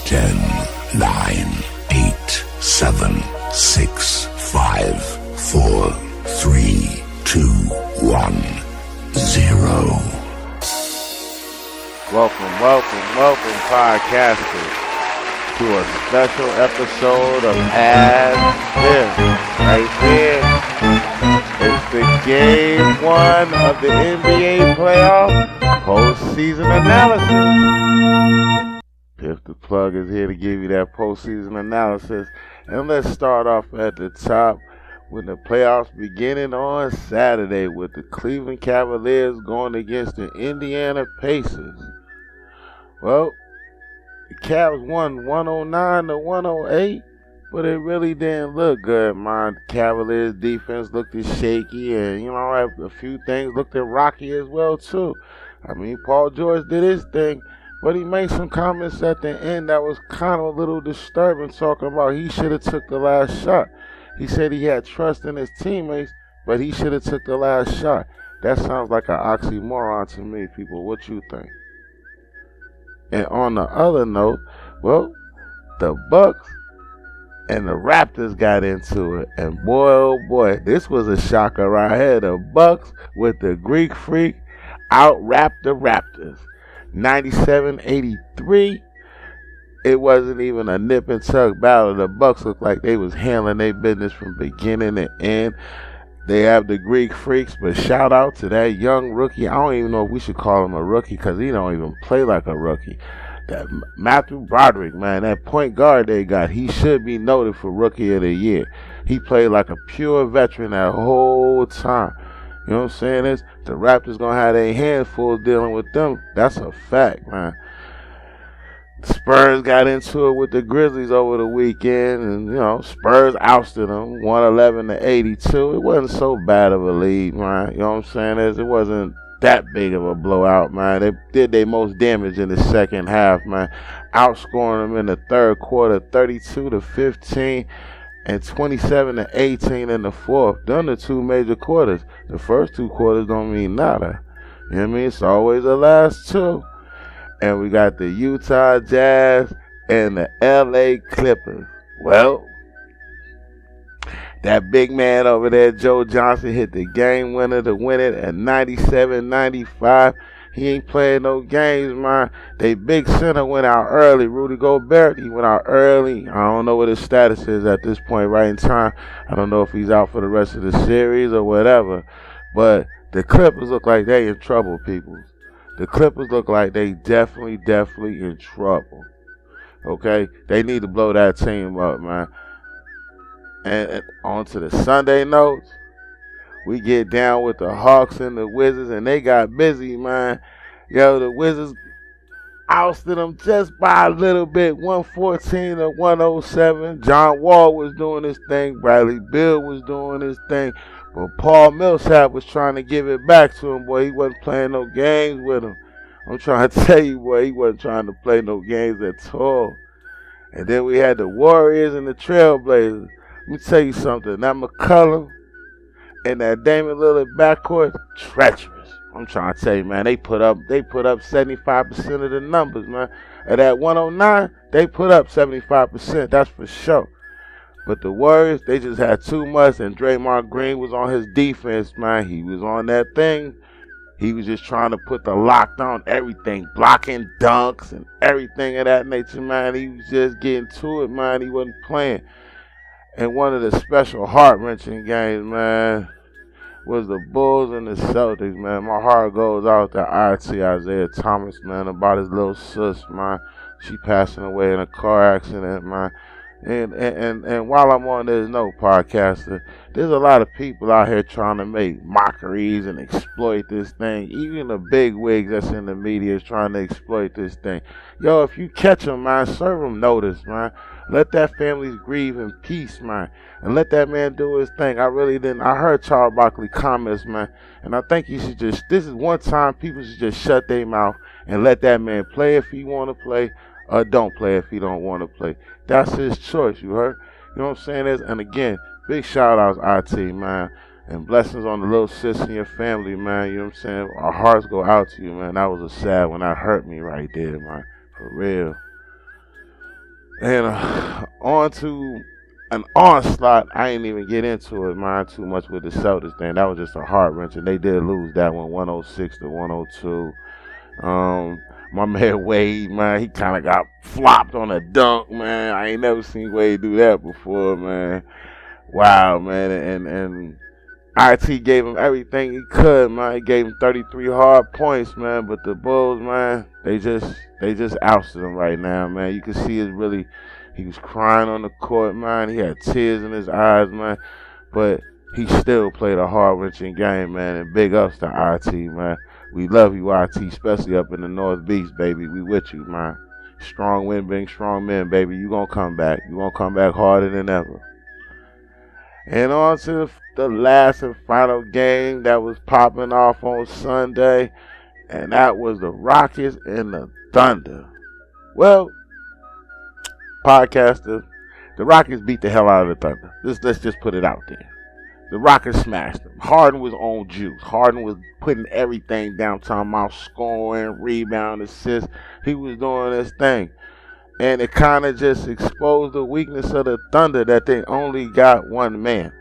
10, 9, 8, 7, 6, 5, 4, 3, 2, 1, 0. Welcome, podcasters, to a special episode of As This. Right here, it's the game one of the NBA playoff postseason analysis. Piff the Plug is here to give you that postseason analysis. And let's start off at the top with the playoffs beginning on Saturday with the Cleveland Cavaliers going against the Indiana Pacers. Well, the Cavs won 109 to 108, but it really didn't look good. My Cavaliers defense looked shaky, and a few things looked rocky as well too. I mean, Paul George did his thing, but he made some comments at the end that was kind of a little disturbing, talking about he should have took the last shot. He said he had trust in his teammates, but he should have took the last shot. That sounds like an oxymoron to me, people. What you think? And on the other note, well, the Bucks and the Raptors got into it. And boy, oh boy, this was a shocker right here. The Bucks with the Greek Freak out-rapped the Raptors. 97-83. It wasn't even a nip and tuck battle. The Bucks looked like they was handling their business from beginning to end. They have the Greek Freaks, but shout out to that young rookie. I don't even know if we should call him a rookie because he don't even play like a rookie. That Matthew Broderick, man, that point guard they got, he should be noted for Rookie of the Year. He played like a pure veteran that whole time. You know what I'm saying? The Raptors going to have their hands full dealing with them. That's a fact, man. Spurs got into it with the Grizzlies over the weekend, and Spurs ousted them 111 to 82. It wasn't so bad of a lead, man. You know what I'm saying? It wasn't that big of a blowout, man. They did their most damage in the second half, man. Outscoring them in the third quarter 32 to 15 and 27 to 18 in the fourth. Done the two major quarters. The first two quarters don't mean nada. You know what I mean? It's always the last two. And we got the Utah Jazz and the LA Clippers. Well, that big man over there, Joe Johnson, hit the game winner to win it at 97-95. He ain't playing no games, man. They big center went out early. Rudy Gobert, he went out early. I don't know what his status is at this point right in time. I don't know if he's out for the rest of the series or whatever. But the Clippers look like they in trouble, people. The Clippers look like they definitely in trouble. Okay? They need to blow that team up, man. And on to the Sunday notes. We get down with the Hawks and the Wizards, and they got busy, man. The Wizards ousted them just by a little bit, 114 to 107. John Wall was doing his thing. Bradley Beal was doing his thing. But Paul Millsap was trying to give it back to him, boy. He wasn't playing no games with him. I'm trying to tell you, boy, he wasn't trying to play no games at all. And then we had the Warriors and the Trailblazers. Let me tell you something. That McCollum and that Damian Lillard backcourt, treacherous. I'm trying to tell you, man, they put up 75% of the numbers, man. At that 109, they put up 75%. That's for sure. But the Warriors, they just had too much, and Draymond Green was on his defense, man. He was on that thing. He was just trying to put the lock on everything, blocking dunks and everything of that nature, man. He was just getting to it, man. He wasn't playing. And one of the special heart-wrenching games, man, was the Bulls and the Celtics, man. My heart goes out to RT Isaiah Thomas, man, about his little sis, man. She passing away in a car accident, man. And while I'm on this note, podcaster, there's a lot of people out here trying to make mockeries and exploit this thing. Even the big wigs that's in the media is trying to exploit this thing. Yo, if you catch them, man, serve them notice, man. Let that family grieve in peace, man. And let that man do his thing. I heard Charles Barkley comments, man. And I think you should this is one time people should just shut their mouth and let that man play if he want to play, or don't play if he don't want to play. That's his choice, you heard? You know what I'm saying? And again, big shout outs, IT, man. And blessings on the little sis and your family, man. You know what I'm saying? Our hearts go out to you, man. That was a sad one. That hurt me right there, man. For real. And on to an onslaught. I ain't even get into it, man, too much with the Celtics thing. That was just a heart wrencher. They did lose that one, 106 to 102. My man Wade, man, he kind of got flopped on a dunk, man. I ain't never seen Wade do that before, man. Wow, man, and IT gave him everything he could, man. He gave him 33 hard points, man. But the Bulls, man, they just ousted him right now, man. You can see he was crying on the court, man. He had tears in his eyes, man. But he still played a hard-wrenching game, man. And big ups to IT, man. We love you, IT, especially up in the North Beach, baby. We with you, man. Strong wind brings strong men, baby. You gonna come back. You gonna come back harder than ever. And on to the last and final game that was popping off on Sunday, and that was the Rockets and the Thunder. Well, podcaster, the Rockets beat the hell out of the Thunder. Let's just put it out there. The Rockets smashed them. Harden was on juice. Harden was putting everything down, talking about scoring, rebound, assist. He was doing his thing. And it kind of just exposed the weakness of the Thunder that they only got one man.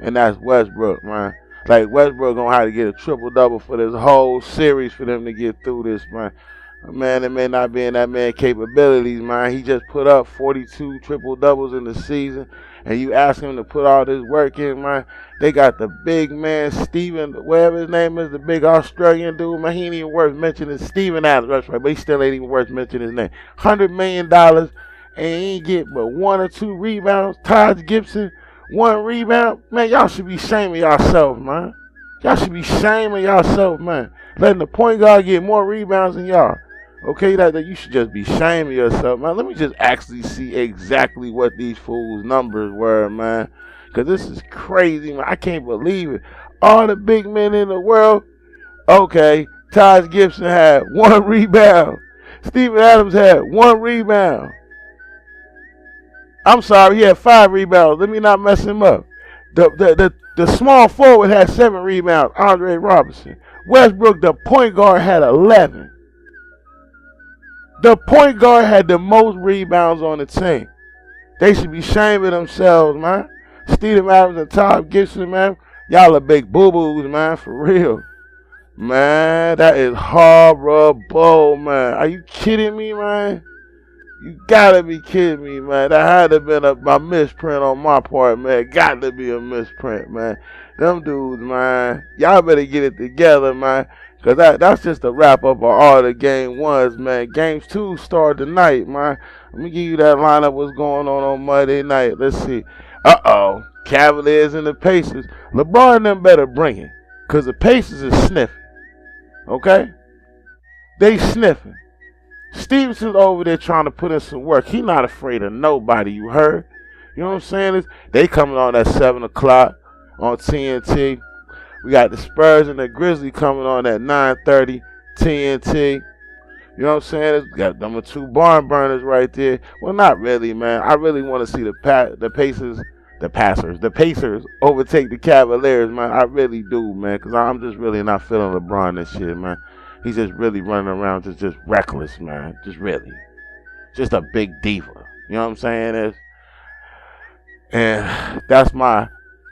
And that's Westbrook, man. Like, Westbrook gonna have to get a triple-double for this whole series for them to get through this, man. Man, it may not be in that man's capabilities, man. He just put up 42 triple-doubles in the season. And you ask him to put all this work in, man. They got the big man, Steven, whatever his name is, the big Australian dude, man. He ain't even worth mentioning. Steven Adams, that's right, but he still ain't even worth mentioning his name. $100 million, and he ain't get but 1 or 2 rebounds. Taj Gibson, 1 rebound. Man, y'all should be shaming yourself, man. Y'all should be shaming yourself, man. Letting the point guard get more rebounds than y'all. Okay, that you should just be shaming yourself, man. Let me just actually see exactly what these fools' numbers were, man. Because this is crazy, man. I can't believe it. All the big men in the world. Okay, Taj Gibson had 1 rebound. Steven Adams had 1 rebound. I'm sorry, he had 5 rebounds. Let me not mess him up. The small forward had 7 rebounds, Andre Robertson. Westbrook, the point guard, had 11. The point guard had the most rebounds on the team. They should be shaming themselves, man. Steven Adams and Taj Gibson, man. Y'all are big boo-boos, man, for real. Man, that is horrible, man. Are you kidding me, man? You gotta be kidding me, man. That had to have been a misprint on my part, man. Got to be a misprint, man. Them dudes, man. Y'all better get it together, man. Because that's just a wrap-up of all the game ones, man. Games 2 start tonight, man. Let me give you that lineup what's going on Monday night. Let's see. Uh-oh. Cavaliers and the Pacers. LeBron and them better bring it. Because the Pacers is sniffing. Okay? They sniffing. Stevenson's over there trying to put in some work. He not afraid of nobody, you heard? You know what I'm saying? They coming on at 7 o'clock on TNT. We got the Spurs and the Grizzlies coming on at 9:30 TNT. You know what I'm saying? We got number 2 barn burners right there. Well, not really, man. I really want to see the Pacers overtake the Cavaliers, man. I really do, man, because I'm just really not feeling LeBron this year, man. He's just really running around just reckless, man. Just really. Just a big diva. You know what I'm saying? And that's my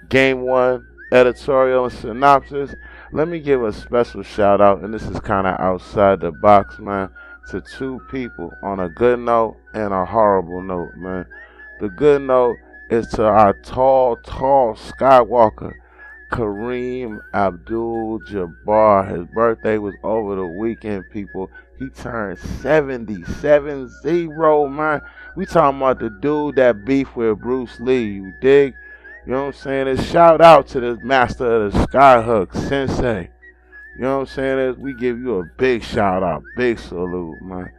game 1 editorial and synopsis. Let me give a special shout out, and this is kind of outside the box, man, to 2 people on a good note and a horrible note, man. The good note is to our tall Skywalker, Kareem Abdul-Jabbar. His birthday was over the weekend, people. He turned 77-0, man. We talking about the dude that beef with Bruce Lee, you dig? You know what I'm saying? It's shout out to the master of the Skyhook, Sensei. You know what I'm saying? We give you a big shout out, big salute, man.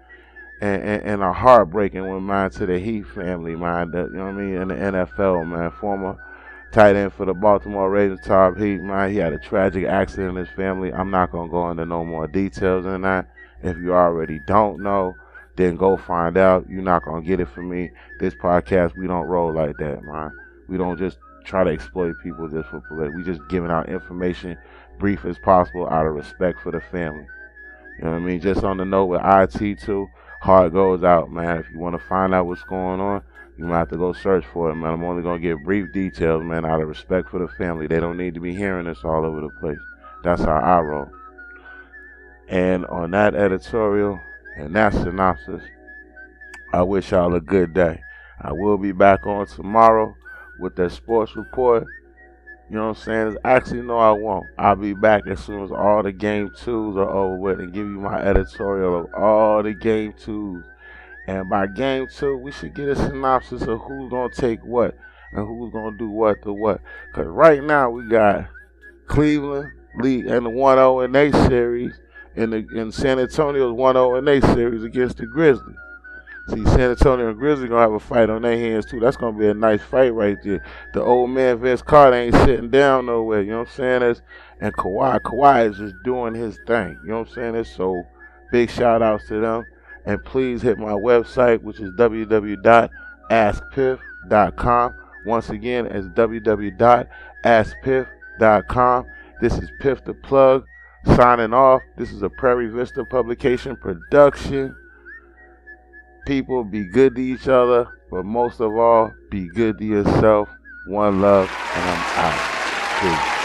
And a heartbreaking one, man, to the Heat family, man. You know what I mean? In the NFL, man. Former tight end for the Baltimore Ravens, Tom Heat, man. He had a tragic accident in his family. I'm not going to go into no more details than that. If you already don't know, then go find out. You're not going to get it from me. This podcast, we don't roll like that, man. We don't just try to exploit people just for political. We just giving out information brief as possible out of respect for the family. You know what I mean? Just on the note with IT too, heart goes out, man. If you want to find out what's going on, you might have to go search for it, man. I'm only going to give brief details, man, out of respect for the family. They don't need to be hearing this all over the place. That's how I roll. And on that editorial and that synopsis, I wish y'all a good day. I will be back on tomorrow with that sports report. You know what I'm saying? Actually, no, I won't. I'll be back as soon as all the game twos are over with and give you my editorial of all the game twos. And by game two, we should get a synopsis of who's going to take what and who's going to do what to what. Because right now, we got Cleveland lead in the 1-0 in their series, in San Antonio's 1-0 in their series against the Grizzlies. See, San Antonio and Grizzlies going to have a fight on their hands, too. That's going to be a nice fight right there. The old man, Vince Carter, ain't sitting down nowhere. You know what I'm saying? And Kawhi is just doing his thing. You know what I'm saying? So, big shout-outs to them. And please hit my website, which is www.askpiff.com. Once again, it's www.askpiff.com. This is Piff the Plug, signing off. This is a Prairie Vista Publication production. People, be good to each other, but most of all, be good to yourself. One love, and I'm out. Peace.